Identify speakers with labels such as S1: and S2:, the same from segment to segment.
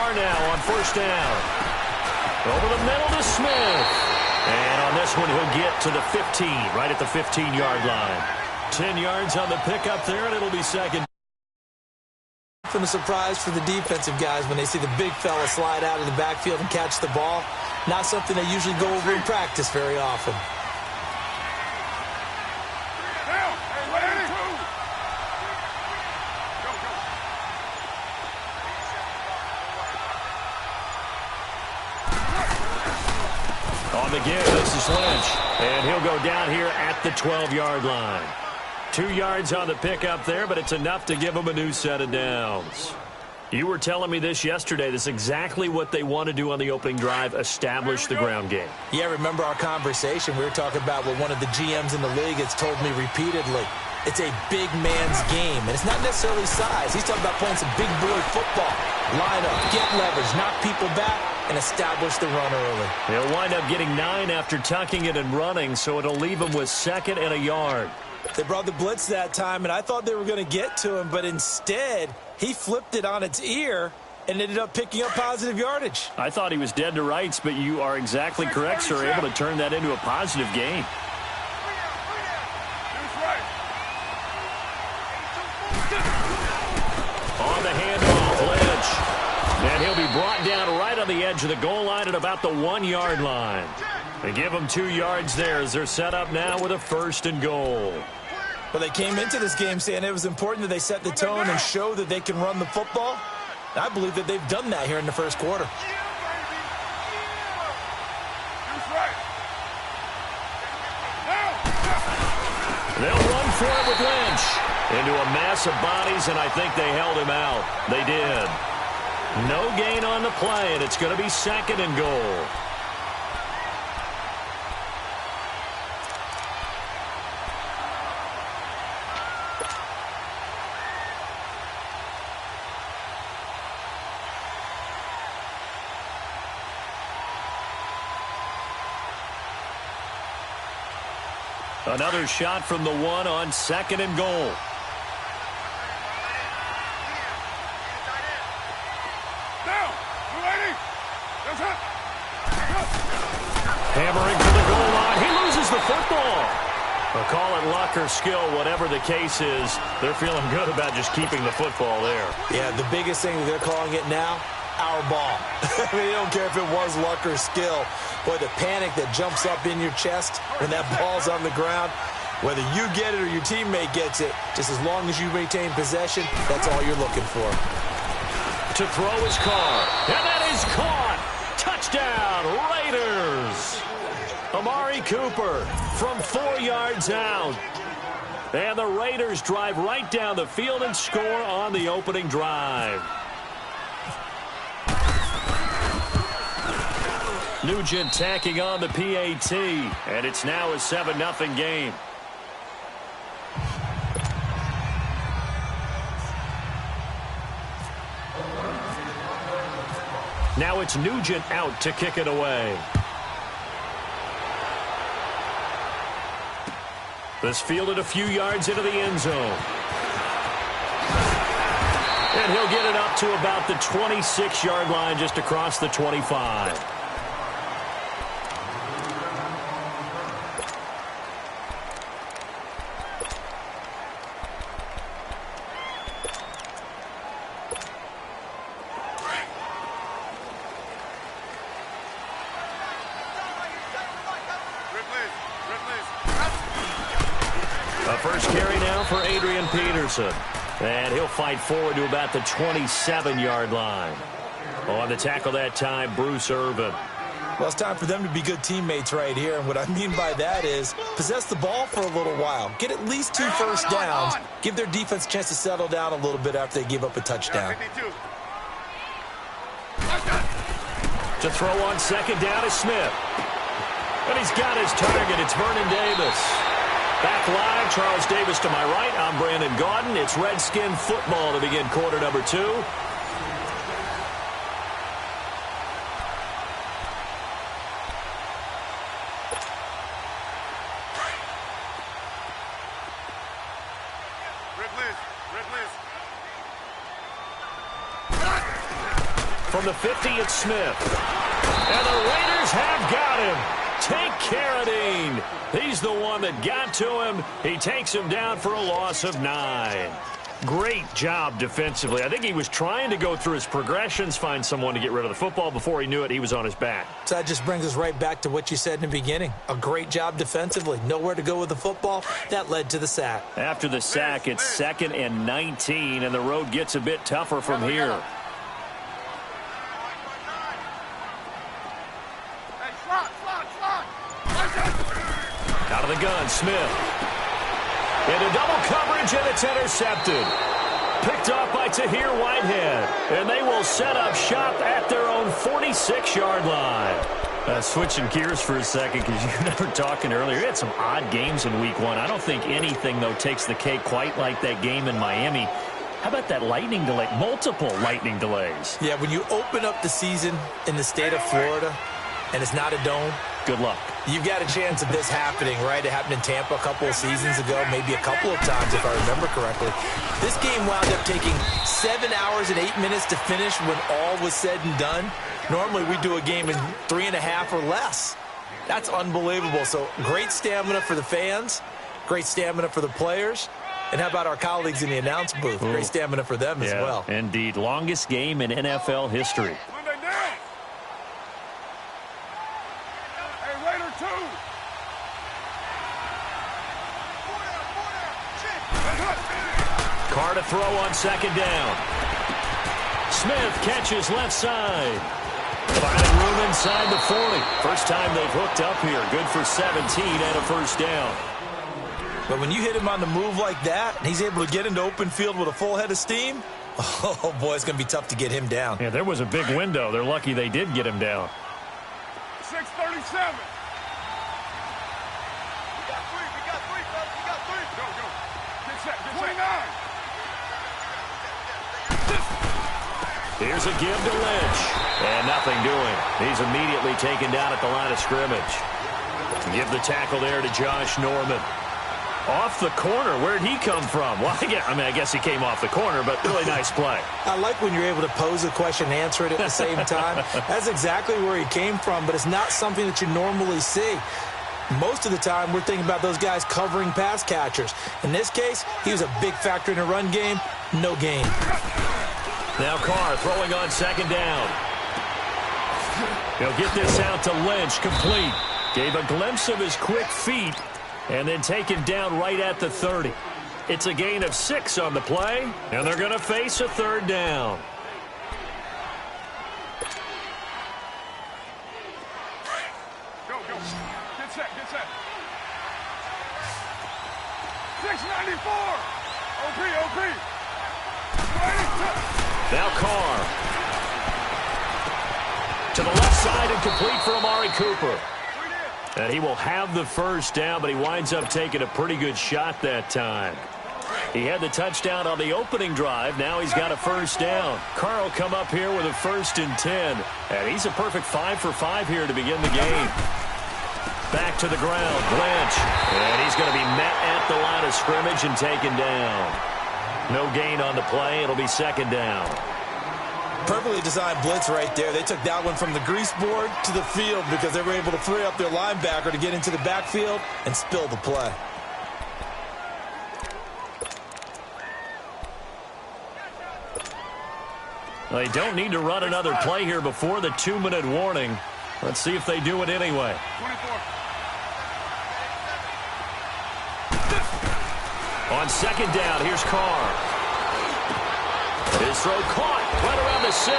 S1: are now on first down. Over the middle to Smith. And on this one, he'll get to the 15, right at the 15-yard line. 10 yards on the pickup there, and it'll be second.
S2: And a surprise for the defensive guys when they see the big fella slide out of the backfield and catch the ball. Not something they usually go over in practice very often.
S1: On the give, this is Lynch. And he'll go down here at the 12-yard line. 2 yards on the pickup there, but it's enough to give them a new set of downs. You were telling me this yesterday. This is exactly what they want to do on the opening drive, establish the ground game.
S2: Yeah, remember our conversation? We were talking about what one of the GMs in the league has told me repeatedly. It's a big man's game, and it's not necessarily size. He's talking about playing some big boy football. Line up, get leverage, knock people back, and establish the run early.
S1: He'll wind up getting 9 after tucking it and running, so it'll leave him with 2nd and a yard.
S2: They brought the blitz that time, and I thought they were going to get to him, but instead, he flipped it on its ear and ended up picking up positive yardage.
S1: I thought he was dead to rights, but you are exactly correct, sir. Able to turn that into a positive gain. On the handoff, Lynch. And he'll be brought down right on the edge of the goal line at about the 1-yard line. They give him 2 yards there as they're set up now with a 1st and goal.
S2: Well, they came into this game saying it was important that they set the tone and show that they can run the football. I believe that they've done that here in the first quarter.
S1: They'll run for it with Lynch. Into a mass of bodies, and I think they held him out. They did. No gain on the play, and it's going to be 2nd and goal. Another shot from the 1 on 2nd and goal. Hammering to the goal line. He loses the football. Well, call it luck or skill, whatever the case is. They're feeling good about just keeping the football there.
S2: Yeah, the biggest thing that they're calling it now, our ball. I mean, they don't care if it was luck or skill. Boy, the panic that jumps up in your chest when that ball's on the ground, whether you get it or your teammate gets it, just as long as you maintain possession, that's all you're looking for.
S1: To throw his car. And that is caught. Touchdown, Raiders. Amari Cooper from 4 yards out. And the Raiders drive right down the field and score on the opening drive. Nugent tacking on the PAT, and it's now a 7-0 game. Now it's Nugent out to kick it away. This fielded a few yards into the end zone. And he'll get it up to about the 26-yard line, just across the 25. First carry now for Adrian Peterson. And he'll fight forward to about the 27-yard line. On the tackle that time, Bruce Irvin.
S2: Well, it's time for them to be good teammates right here. And what I mean by that is possess the ball for a little while. Get at least 2 first downs. Give their defense a chance to settle down a little bit after they give up a touchdown.
S1: To throw on 2nd down is Smith. And he's got his target. It's Vernon Davis. Back live, Charles Davis to my right. I'm Brandon Gaudin. It's Redskin football to begin quarter number 2. From the 50, it's Smith. And the Raiders have got him. Take Carradine. He's the one that got to him. He takes him down for a loss of 9. Great job defensively. I think he was trying to go through his progressions, find someone to get rid of the football. Before he knew it, he was on his back.
S2: So that just brings us right back to what you said in the beginning. A great job defensively. Nowhere to go with the football. That led to the sack.
S1: After the sack, it's 2nd and 19, and the road gets a bit tougher from here. Out of the gun, Smith. Into double coverage, and it's intercepted. Picked off by Tahir Whitehead. And they will set up shop at their own 46-yard line. Switching gears for a second, because you and I were talking earlier. You had some odd games in Week 1. I don't think anything, though, takes the cake quite like that game in Miami. How about that lightning delay? Multiple lightning delays.
S2: Yeah, when you open up the season in the state of Florida, and it's not a dome,
S1: good luck.
S2: You've got a chance of this happening, right? It happened in Tampa a couple of seasons ago, maybe a couple of times if I remember correctly. This game wound up taking 7 hours and 8 minutes to finish when all was said and done. Normally we do a game in 3.5 or less. That's unbelievable. So great stamina for the fans, great stamina for the players. And how about our colleagues in the announce booth? Great stamina for them as well.
S1: Indeed. Longest game in NFL history. Carr to throw on 2nd down. Smith catches left side. Finding room inside the 40. First time they've hooked up here. Good for 17 and a first down.
S2: But when you hit him on the move like that, and he's able to get into open field with a full head of steam, oh, boy, it's going to be tough to get him down.
S1: Yeah, there was a big window. They're lucky they did get him down.
S3: 6:37. We got three, fellas. We got three. Go. Get set. 29.
S1: Here's a give to Lynch. And nothing doing. He's immediately taken down at the line of scrimmage. Give the tackle there to Josh Norman. Off the corner. Where'd he come from? Well, I guess he came off the corner, but really nice play.
S2: I like when you're able to pose a question and answer it at the same time. That's exactly where he came from, but it's not something that you normally see. Most of the time, we're thinking about those guys covering pass catchers. In this case, he was a big factor in the run game. No gain.
S1: Now Carr throwing on 2nd down. He'll get this out to Lynch, complete. Gave a glimpse of his quick feet, and then taken down right at the 30. It's a gain of 6 on the play, and they're going to face a 3rd down.
S3: Go. Get set. 694. OP.
S1: Now Carr. To the left side and complete for Amari Cooper. And he will have the first down, but he winds up taking a pretty good shot that time. He had the touchdown on the opening drive. Now he's got a first down. Carr will come up here with a 1st and 10. And he's a perfect 5 for 5 here to begin the game. Back to the ground, Lynch. And he's going to be met at the line of scrimmage and taken down. No gain on the play. It'll be 2nd down.
S2: Perfectly designed blitz right there. They took that one from the grease board to the field because they were able to free up their linebacker to get into the backfield and spill the play.
S1: They don't need to run another play here before the 2-minute warning. Let's see if they do it anyway.
S3: 24.
S1: On 2nd down, here's Carr. His throw caught right around the 6.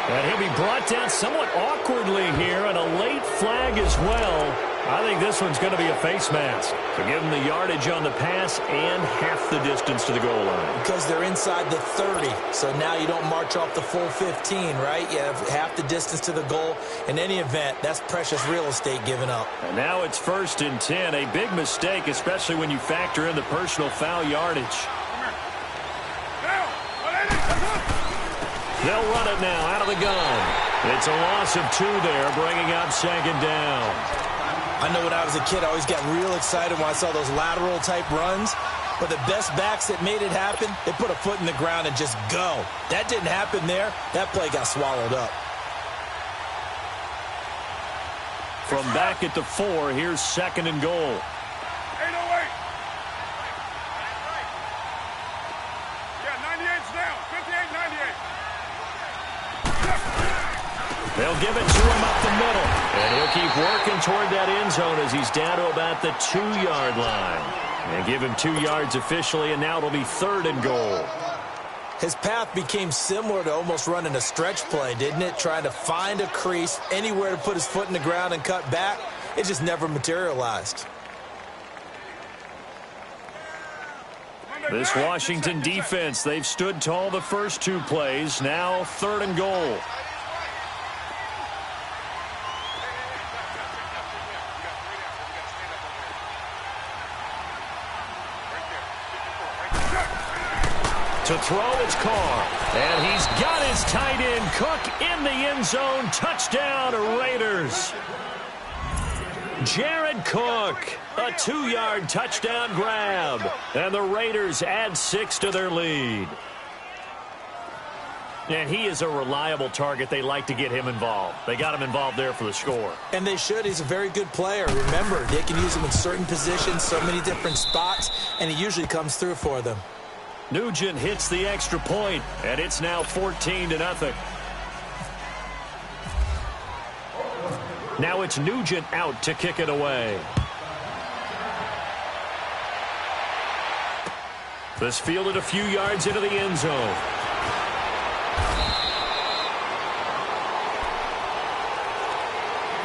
S1: And he'll be brought down somewhat awkwardly here, and a late flag as well. I think this one's going to be a face mask. So give him the yardage on the pass and half the distance to the goal line.
S2: Because they're inside the 30, so now you don't march off the full 15, right? You have half the distance to the goal. In any event, that's precious real estate given up.
S1: And now it's 1st and 10. A big mistake, especially when you factor in the personal foul yardage. They'll run it now out of the gun. It's a loss of 2 there, bringing up 2nd down.
S2: I know when I was a kid, I always got real excited when I saw those lateral type runs. But the best backs that made it happen, they put a foot in the ground and just go. That didn't happen there. That play got swallowed up.
S1: From back at the 4, here's 2nd and goal.
S3: 808. Yeah, 98's down. 58, 98.
S1: They'll give it to him up the middle. And he'll keep working toward that end zone as he's down to about the 2-yard line. And give him 2 yards officially, and now it'll be 3rd and goal.
S2: His path became similar to almost running a stretch play, didn't it? Trying to find a crease, anywhere to put his foot in the ground and cut back. It just never materialized.
S1: This Washington defense, they've stood tall the first 2 plays. Now 3rd and goal. To throw, it's Carr. And he's got his tight end, Cook, in the end zone. Touchdown, Raiders. Jared Cook, a 2-yard touchdown grab. And the Raiders add 6 to their lead. And he is a reliable target. They like to get him involved. They got him involved there for the score.
S2: And they should. He's a very good player. Remember, they can use him in certain positions, so many different spots, and he usually comes through for them.
S1: Nugent hits the extra point, and it's now 14-0. Now it's Nugent out to kick it away. This fielded a few yards into the end zone.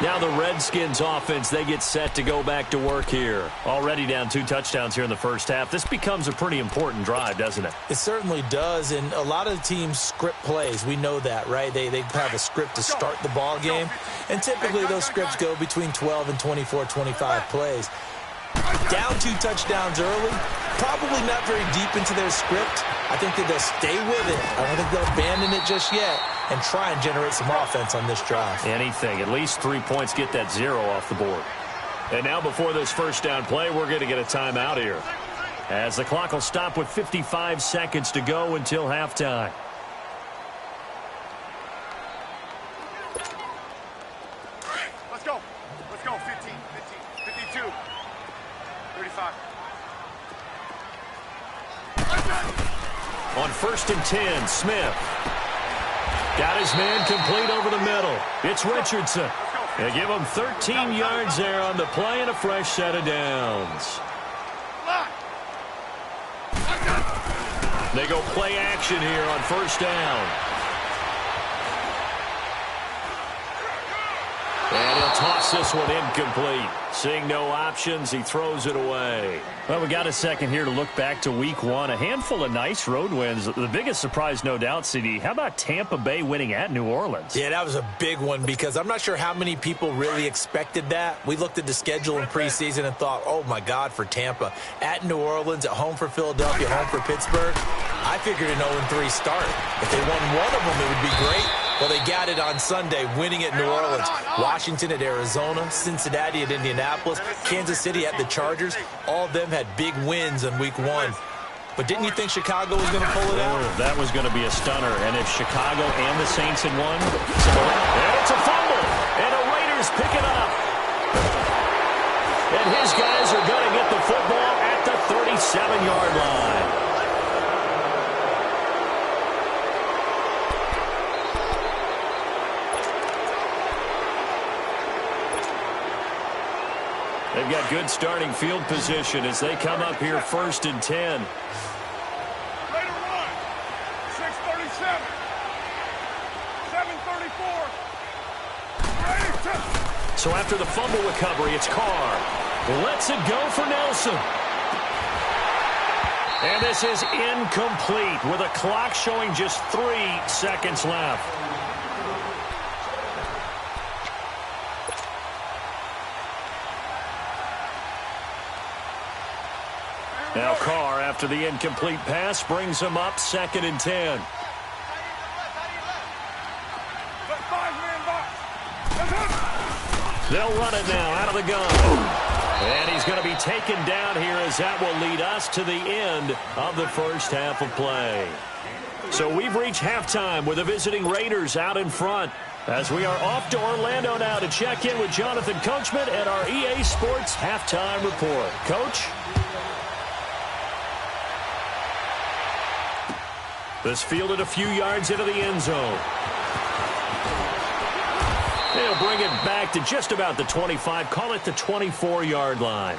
S1: Now the Redskins offense, they get set to go back to work here. Already down 2 touchdowns here in the first half. This becomes a pretty important drive, doesn't it?
S2: It certainly does, and a lot of the teams script plays. We know that, right? They have a script to start the ball game, and typically those scripts go between 12 and 24, 25 plays. Down 2 touchdowns early, probably not very deep into their script. I think that they'll stay with it. I don't think they'll abandon it just yet and try and generate some offense on this drive.
S1: Anything. At least 3 points, get that 0 off the board. And now before this first down play, we're going to get a timeout here, as the clock will stop with 55 seconds to go until halftime.
S3: Let's go. Let's go. 15, 52, 35.
S1: On 1st and 10, Smith. Got his man complete over the middle. It's Richardson. They give him 13 yards there on the play and a fresh set of downs. They go play action here on 1st down. And he'll toss this one incomplete. Seeing no options, he throws it away. Well, we got a second here to look back to Week 1. A handful of nice road wins. The biggest surprise, no doubt, CD. How about Tampa Bay winning at New Orleans?
S2: Yeah, that was a big one because I'm not sure how many people really expected that. We looked at the schedule in preseason and thought, oh, my God, for Tampa. At New Orleans, at home for Philadelphia, home for Pittsburgh. I figured an 0-3 start. If they won one of them, it would be great. Well, they got it on Sunday, winning at New Orleans. Washington at Arizona, Cincinnati at Indianapolis, Kansas City at the Chargers. All of them had big wins in Week 1. But didn't you think Chicago was going to pull it out?
S1: Oh, that was going to be a stunner. And if Chicago and the Saints had won, and it's a fumble. And the Raiders pick it up. And his guys are going to get the football at the 37-yard line. They've got good starting field position as they come up here 1st and 10.
S3: Later run. 6:37. 7:34.
S1: So after the fumble recovery, it's Carr. Lets it go for Nelson. And this is incomplete with a clock showing just 3 seconds left. Now Carr, after the incomplete pass, brings him up 2nd and 10. They'll run it now out of the gun. And he's going to be taken down here as that will lead us to the end of the first half of play. So we've reached halftime with the visiting Raiders out in front, as we are off to Orlando now to check in with Jonathan Coachman at our EA Sports Halftime Report. Coach? This fielded a few yards into the end zone. They'll bring it back to just about the 25, call it the 24-yard line.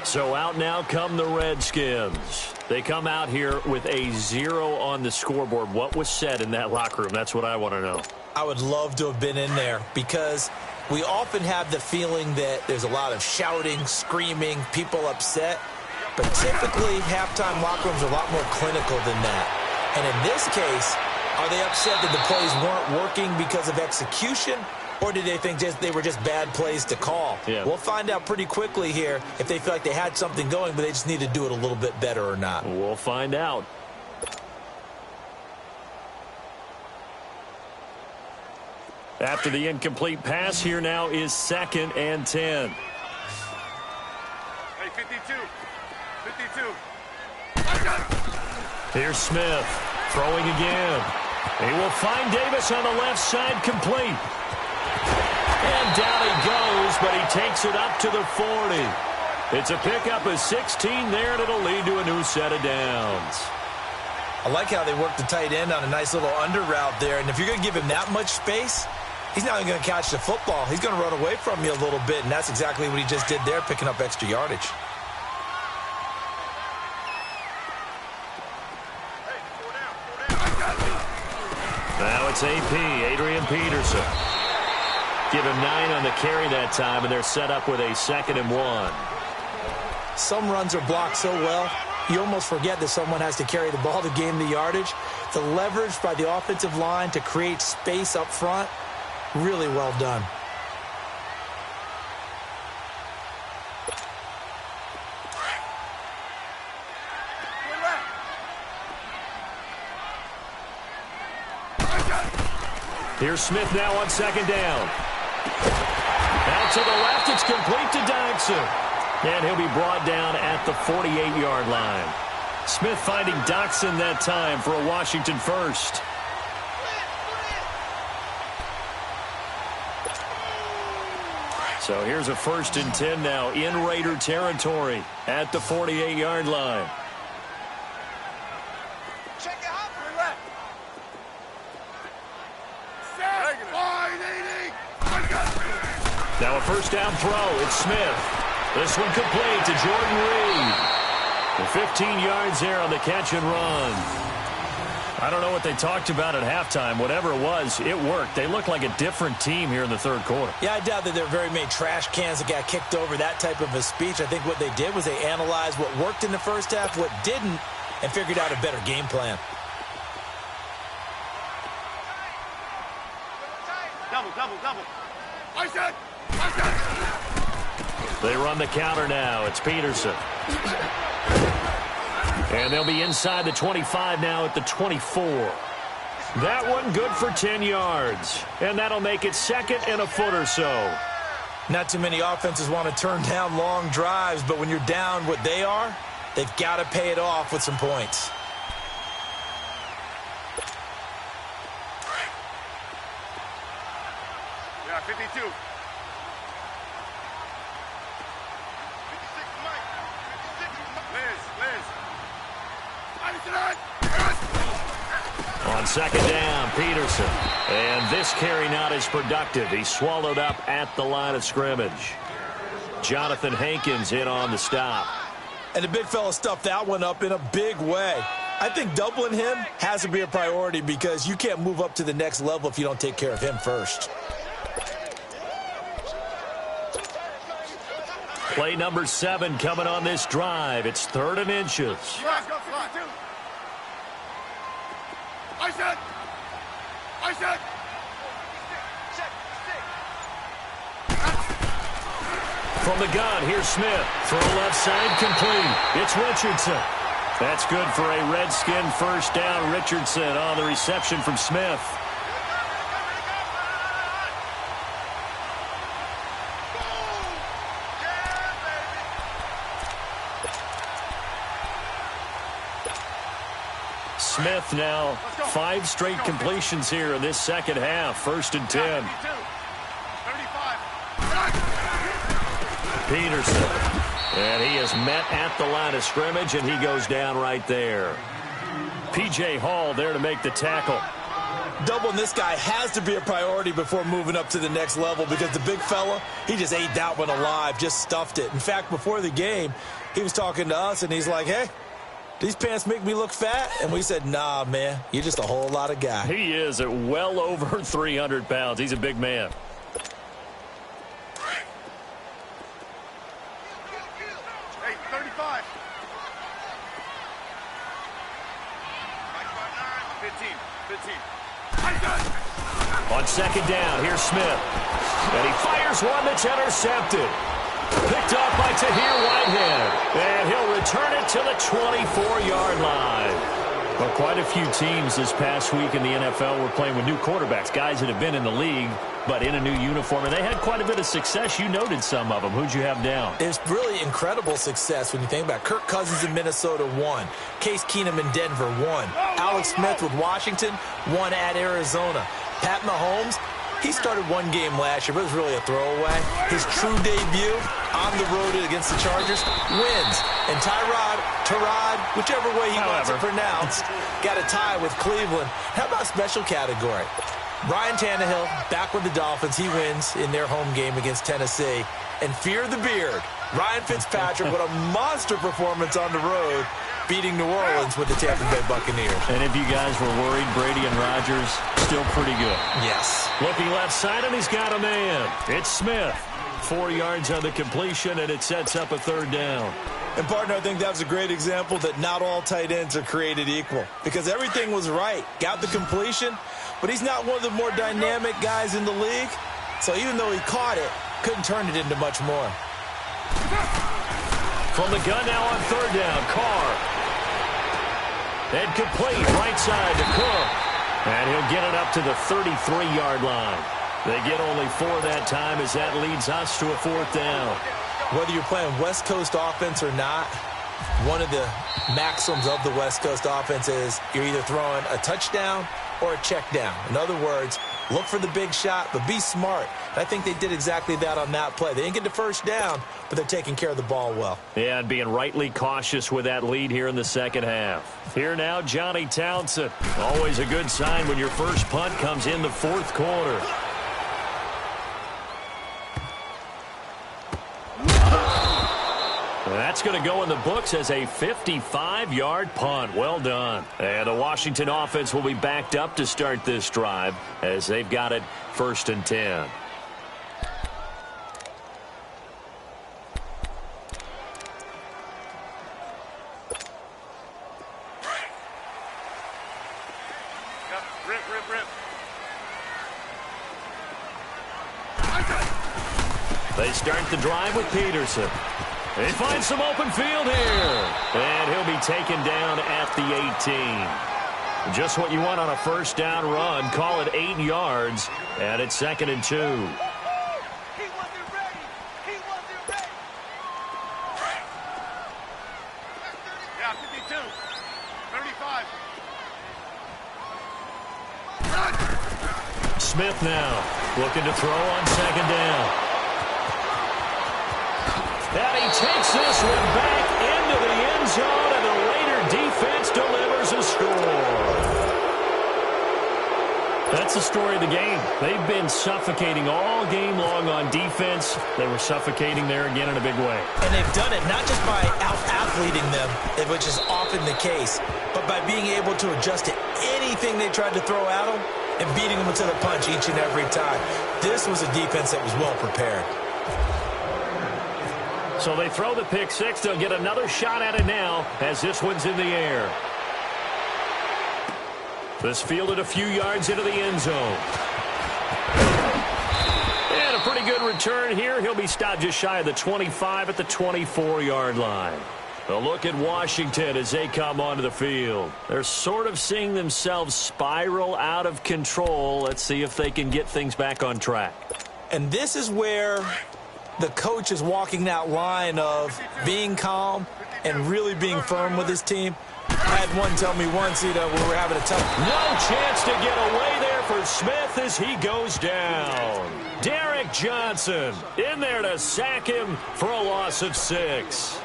S1: So out now come the Redskins. They come out here with a 0 on the scoreboard. What was said in that locker room? That's what I want to know.
S2: I would love to have been in there because we often have the feeling that there's a lot of shouting, screaming, people upset. But typically, halftime locker rooms are a lot more clinical than that. And in this case, are they upset that the plays weren't working because of execution? Or did they think they were just bad plays to call?
S1: Yeah.
S2: We'll find out pretty quickly here if they feel like they had something going, but they just need to do it a little bit better or not.
S1: We'll find out. After the incomplete pass, here now is 2nd and 10.
S3: Hey, 52. 52.
S1: Here's Smith throwing again. He will find Davis on the left side, complete. And down he goes, but he takes it up to the 40. It's a pickup of 16 there, and it'll lead to a new set of downs.
S2: I like how they work the tight end on a nice little under route there. And if you're going to give him that much space, he's not even going to catch the football. He's going to run away from you a little bit, and that's exactly what he just did there, picking up extra yardage.
S1: Now it's AP, Adrian Peterson. Give him 9 on the carry that time, and they're set up with a 2nd and 1.
S2: Some runs are blocked so well, you almost forget that someone has to carry the ball to gain the yardage. The leverage by the offensive line to create space up front, really well done.
S1: Here's Smith now on 2nd down. Out to the left, it's complete to Doxson. And he'll be brought down at the 48-yard line. Smith finding Doxson that time for a Washington first. So here's a 1st and 10 now in Raider territory at the 48-yard line.
S3: Check it out. Left.
S1: Now a 1st down throw. It's Smith. This one complete to Jordan Reed. And 15 yards there on the catch and run. I don't know what they talked about at halftime. Whatever it was, it worked. They look like a different team here in the 3rd quarter.
S2: Yeah, I doubt that there are very many trash cans that got kicked over, that type of a speech. I think what they did was they analyzed what worked in the first half, what didn't, and figured out a better game plan.
S3: Double. I said.
S1: They run the counter now. It's Peterson. And they'll be inside the 25 now at the 24. That one good for 10 yards. And that'll make it 2nd and a foot or so.
S2: Not too many offenses want to turn down long drives, but when you're down what they are, they've got to pay it off with some points.
S3: Yeah, 52. 56 Mike. 56 Liz.
S1: On 2nd down, Peterson. And this carry not as productive. He's swallowed up at the line of scrimmage. Jonathan Hankins in on the stop.
S2: And the big fella stuffed that one up in a big way. I think doubling him has to be a priority because you can't move up to the next level if you don't take care of him first.
S1: Play number 7 coming on this drive. It's 3rd and inches.
S3: I said.
S1: From the gun, here's Smith. Throw left side, complete. It's Richardson. That's good for a Redskin 1st down. Richardson on the reception from Smith. Smith now 5 straight completions here in this second half. 1st and 10.
S3: 35.
S1: Peterson. And he is met at the line of scrimmage, and he goes down right there. P.J. Hall there to make the tackle.
S2: Doubling this guy has to be a priority before moving up to the next level because the big fella, he just ate that one alive, just stuffed it. In fact, before the game, he was talking to us, and he's like, hey, these pants make me look fat? And we said, nah, man, you're just a whole lot of guy.
S1: He is at well over 300 pounds. He's a big man.
S3: Hey, 35. 15.
S1: On 2nd down, here's Smith. And he fires one that's intercepted. Picked up by Tahir Whitehead. And he'll return it to the 24-yard line. Well, quite a few teams this past week in the NFL were playing with new quarterbacks, guys that have been in the league, but in a new uniform. And they had quite a bit of success. You noted some of them. Who'd you have down?
S2: It's really incredible success when you think about it. Kirk Cousins in Minnesota, 1. Case Keenum in Denver, 1. Alex Smith with Washington, 1 at Arizona. Pat Mahomes, he started 1 game last year, but it was really a throwaway. His true debut on the road against the Chargers wins. And Tyrod, whichever way he wants it pronounced, got a tie with Cleveland. How about special category? Ryan Tannehill back with the Dolphins. He wins in their home game against Tennessee. And fear the beard, Ryan Fitzpatrick with a monster performance on the road, beating New Orleans with the Tampa Bay Buccaneers.
S1: And if you guys were worried, Brady and Rodgers still pretty good.
S2: Yes.
S1: Looking left side, and he's got a man. It's Smith. 4 yards on the completion, and it sets up a 3rd down.
S2: And, partner, I think that was a great example that not all tight ends are created equal because everything was right. Got the completion, but he's not one of the more dynamic guys in the league. So even though he caught it, couldn't turn it into much more.
S1: From the gun now on 3rd down, Carr. And complete, right side to Cook. And he'll get it up to the 33-yard line. They get only 4 that time as that leads us to a 4th down.
S2: Whether you're playing West Coast offense or not, one of the maxims of the West Coast offense is you're either throwing a touchdown or a check down. In other words, look for the big shot, but be smart. And I think they did exactly that on that play. They didn't get the 1st down, but they're taking care of the ball well.
S1: Yeah, and being rightly cautious with that lead here in the second half. Here now, Johnny Townsend. Always a good sign when your first punt comes in the 4th quarter. That's going to go in the books as a 55-yard punt. Well done. And the Washington offense will be backed up to start this drive as they've got it 1st and 10.
S3: Rip.
S1: They start the drive with Peterson. He finds some open field here. And he'll be taken down at the 18. Just what you want on a 1st down run. Call it 8 yards. And it's 2nd and 2.
S3: He wasn't ready. Yeah, 52. 35.
S1: Smith now looking to throw on 2nd down. And he takes this one back into the end zone, and the Raider defense delivers a score. That's the story of the game. They've been suffocating all game long on defense. They were suffocating there again in a big way.
S2: And they've done it not just by out-athleting them, which is often the case, but by being able to adjust to anything they tried to throw at them and beating them to the punch each and every time. This was a defense that was well prepared.
S1: So they throw the pick 6. They'll get another shot at it now as this one's in the air. This fielded a few yards into the end zone. And a pretty good return here. He'll be stopped just shy of the 25 at the 24-yard line. A look at Washington as they come onto the field. They're sort of seeing themselves spiral out of control. Let's see if they can get things back on track.
S2: And this is where the coach is walking that line of being calm and really being firm with his team. I had one tell me once, we were having a tough...
S1: No chance to get away there for Smith as he goes down. Derek Johnson in there to sack him for a loss of 6.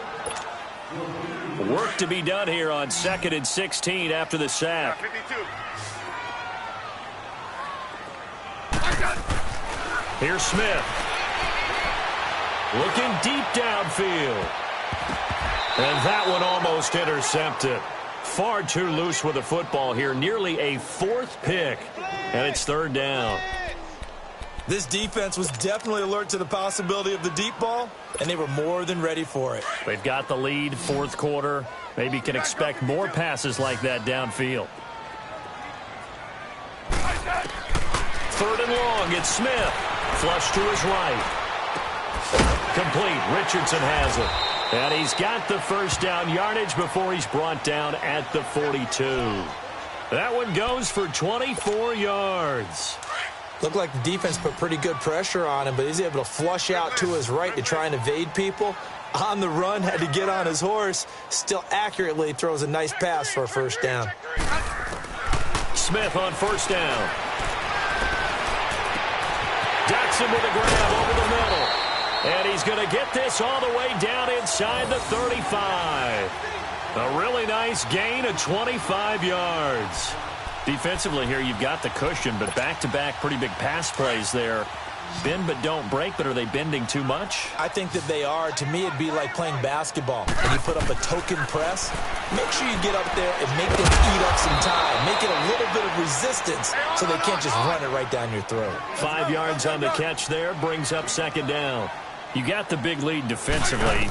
S1: Work to be done here on 2nd and 16 after the sack.
S3: 52.
S1: Here's Smith. Looking deep downfield. And that one almost intercepted. Far too loose with the football here. Nearly a 4th pick. And it's 3rd down.
S2: This defense was definitely alert to the possibility of the deep ball, and they were more than ready for it.
S1: They've got the lead, 4th quarter. Maybe can expect more passes like that downfield. 3rd and long, it's Smith. Flush to his right. Complete. Richardson has it. And he's got the first down yardage before he's brought down at the 42. That one goes for 24 yards.
S2: Looked like the defense put pretty good pressure on him, but he's able to flush out to his right to try and evade people. On the run, had to get on his horse. Still accurately throws a nice pass for a first down.
S1: Smith on first down. Jackson with a grab over the middle. And he's going to get this all the way down inside the 35. A really nice gain of 25 yards. Defensively here, you've got the cushion, but back-to-back pretty big pass plays there. Bend but don't break, but are they bending too much?
S2: I think that they are. To me, it'd be like playing basketball. When you put up a token press, make sure you get up there and make them eat up some time. Make it a little bit of resistance so they can't just run it right down your throat.
S1: 5 yards on the catch there, brings up 2nd down. You got the big lead defensively.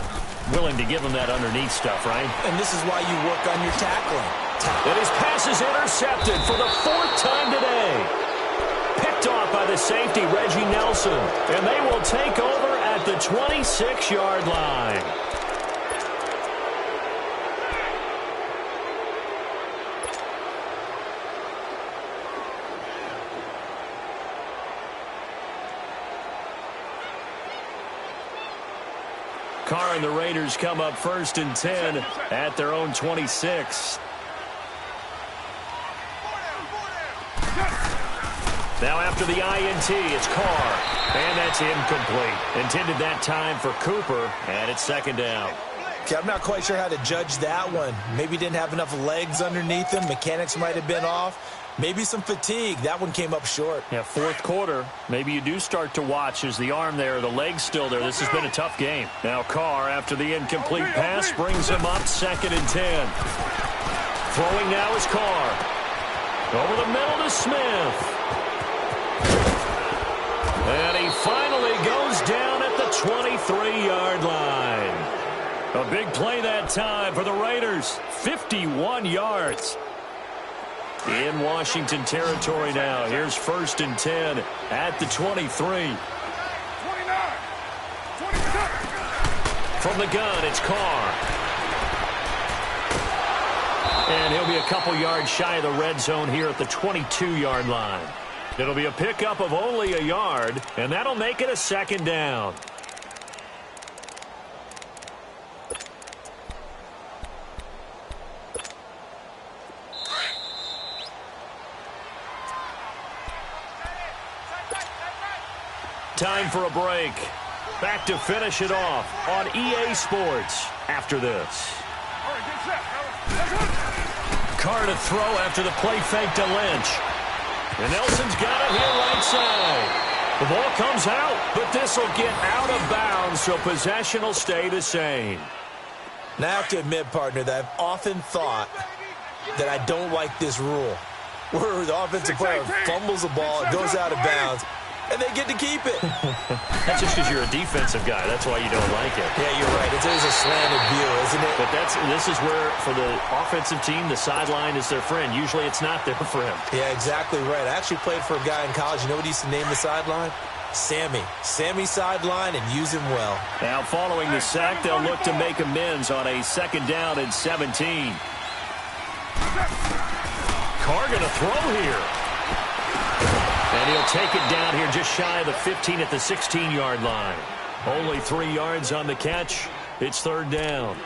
S1: Willing to give them that underneath stuff, right?
S2: And this is why you work on your tackling.
S1: And his pass is intercepted for the 4th time today. Picked off by the safety, Reggie Nelson. And they will take over at the 26-yard line. Carr and the Raiders come up 1st and 10 at their own 26. Now after the INT, it's Carr. And that's incomplete. Intended that time for Cooper, and it's 2nd down.
S2: Okay, I'm not quite sure how to judge that one. Maybe didn't have enough legs underneath him. Mechanics might have been off. Maybe some fatigue. That one came up short.
S1: Yeah, 4th quarter. Maybe you do start to watch as the arm there, the leg's still there. This has been a tough game. Now Carr, after the incomplete pass, brings him up 2nd and 10. Throwing now is Carr. Over the middle to Smith. And he finally goes down at the 23-yard line. A big play that time for the Raiders. 51 yards. In Washington territory now. Here's 1st and 10 at the 23.
S3: 29. 27.
S1: From the gun, it's Carr. And he'll be a couple yards shy of the red zone here at the 22-yard line. It'll be a pickup of only a yard, and that'll make it a 2nd down. Time for a break. Back to finish it off on EA Sports after this.
S3: All right, get set, fellas.
S1: Carr to throw after the play fake to Lynch. And Nelson's got it here right side. The ball comes out, but this will get out of bounds, so possession will stay the same.
S2: Now I have to admit, partner, that I've often thought that I don't like this rule, where the offensive player fumbles the ball, it goes out of bounds, and they get to keep it.
S1: That's just because you're a defensive guy. That's why you don't like it.
S2: Yeah, you're right. It's always a slanted view, isn't it?
S1: But this is where, for the offensive team, the sideline is their friend. Usually it's not there for him.
S2: Yeah, exactly right. I actually played for a guy in college. You know what he used to name the sideline? Sammy. Sammy sideline, and use him well.
S1: Now following the sack, they'll look to make amends on a 2nd down and 17. Carr going to throw here. And he'll take it down here just shy of the 15 at the 16-yard line. Only 3 yards on the catch. It's 3rd down.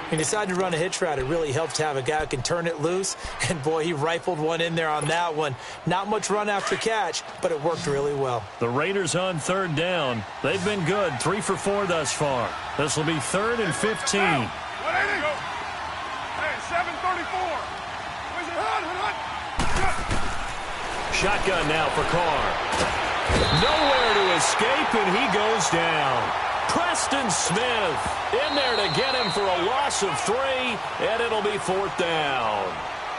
S2: He decided to run a hitch route. It really helps to have a guy who can turn it loose. And, boy, he rifled one in there on that one. Not much run after catch, but it worked really well.
S1: The Raiders on third down. They've been good, 3 for 4 thus far. This will be 3rd and 15.
S3: Hey, 7:34.
S1: Shotgun now for Carr. Nowhere to escape, and he goes down. Preston Smith in there to get him for a loss of 3, and it'll be 4th down.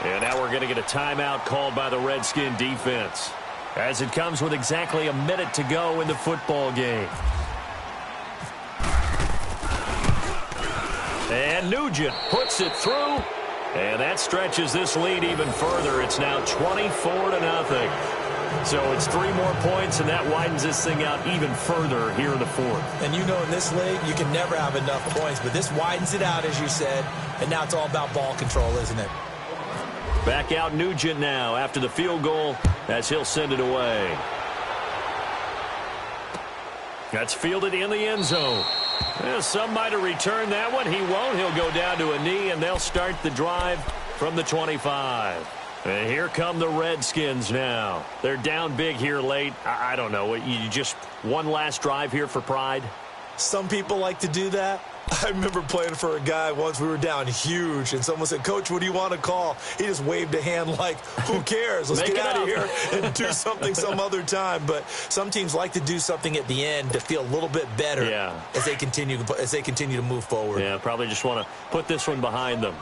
S1: And now we're going to get a timeout called by the Redskin defense, as it comes with exactly a minute to go in the football game. And Nugent puts it through, and that stretches this lead even further. It's now 24-0. So it's 3 more points, and that widens this thing out even further here in the 4th.
S2: And you know in this league, you can never have enough points, but this widens it out, as you said, and now it's all about ball control, isn't it?
S1: Back out Nugent now after the field goal as he'll send it away. That's fielded in the end zone. Well, some might have returned that one. He won't. He'll go down to a knee, and they'll start the drive from the 25. And here come the Redskins now. They're down big here late. I don't know. You just one last drive here for pride?
S2: Some people like to do that. I remember playing for a guy once. We were down huge, and someone said, "Coach, what do you want to call?" He just waved a hand like, who cares? Let's get out of here and do something some other time. But some teams like to do something at the end to feel a little bit better as they continue to move forward.
S1: Yeah, probably just want to put this one behind them.